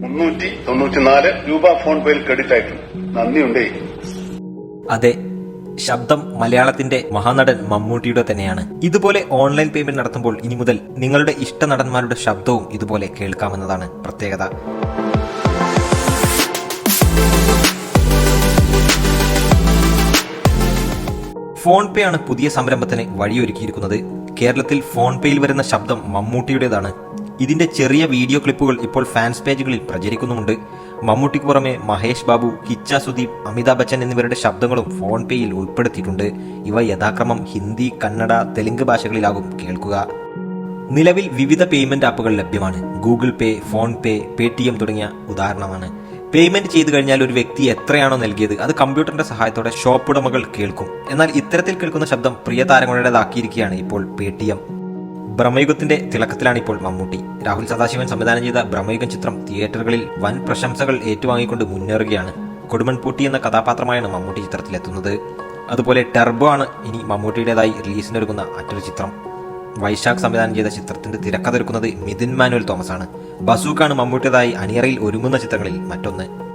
394 phone പേയിൽ credit ആയിട്ടുണ്ട്. നന്ദിയുണ്ടേ. അതെ, ശബ്ദം മലയാളത്തിന്റെ മഹാനടൻ മമ്മൂട്ടിയുടെ തന്നെയാണ്. ഇതുപോലെ ഓൺലൈൻ പേയ്മെന്റ് നടത്തുമ്പോൾ ഇനി മുതൽ നിങ്ങളുടെ ഇഷ്ട നടന്മാരുടെ ശബ്ദവും ഇതുപോലെ കേൾക്കാമെന്നതാണ് പ്രത്യേകത. ഫോൺ പേ ആണ് പുതിയ സംരംഭത്തിന് വഴിയൊരുക്കിയിരിക്കുന്നത്. കേരളത്തിൽ ഫോൺ പേയിൽ വരുന്ന ശബ്ദം മമ്മൂട്ടിയുടേതാണ്. ഇതിന്റെ ചെറിയ വീഡിയോ ക്ലിപ്പുകൾ ഇപ്പോൾ ഫാൻസ് പേജുകളിൽ പ്രചരിക്കുന്നുമുണ്ട്. മമ്മൂട്ടിക്ക് പുറമെ മഹേഷ് ബാബു, കിച്ച സുദീപ്, അമിതാഭ് ബച്ചൻ എന്നിവരുടെ ശബ്ദങ്ങളും ഫോൺ പേയിൽ ഉൾപ്പെടുത്തിയിട്ടുണ്ട്. ഇവ യഥാക്രമം ഹിന്ദി, കന്നഡ, തെലുങ്ക് ഭാഷകളിലാകും കേൾക്കുക. നിലവിൽ വിവിധ പേയ്മെന്റ് ആപ്പുകൾ ലഭ്യമാണ്. ഗൂഗിൾ പേ, ഫോൺ പേ, പേടിഎം തുടങ്ങിയ ഉദാഹരണമാണ്. പേയ്മെന്റ് ചെയ്തു കഴിഞ്ഞാൽ ഒരു വ്യക്തി എത്രയാണോ നൽകിയത് അത് കമ്പ്യൂട്ടറിന്റെ സഹായത്തോടെ ഷോപ്പ് ഉടമകൾ കേൾക്കും. എന്നാൽ ഇത്തരത്തിൽ കേൾക്കുന്ന ശബ്ദം പ്രിയ താരങ്ങളുടേതാക്കിയിരിക്കുകയാണ് ഇപ്പോൾ പേടിഎം. ബ്രഹ്മയുഗത്തിന്റെ തിളക്കത്തിലാണ് ഇപ്പോൾ മമ്മൂട്ടി. രാഹുൽ സദാശിവൻ സംവിധാനം ചെയ്ത ബ്രഹ്മയുഗം ചിത്രം തിയേറ്ററുകളിൽ വൻ പ്രശംസകൾ ഏറ്റുവാങ്ങിക്കൊണ്ട് മുന്നേറുകയാണ്. കൊടുമൺപൂട്ടി എന്ന കഥാപാത്രമായാണ് മമ്മൂട്ടി ചിത്രത്തിലെത്തുന്നത്. അതുപോലെ ടെർബോ ആണ് ഇനി മമ്മൂട്ടിയുടേതായി റിലീസിനൊരുങ്ങുന്ന മറ്റൊരു ചിത്രം. വൈശാഖ് സംവിധാനം ചെയ്ത ചിത്രത്തിന്റെ തിരക്കഥ ഒരുക്കുന്നത് മിഥുൻ മാനുവൽ തോമസ് ആണ്. ബസൂക്കാണ് മമ്മൂട്ടിയുടേതായി അണിയറയിൽ ഒരുങ്ങുന്ന ചിത്രങ്ങളിൽ മറ്റൊന്ന്.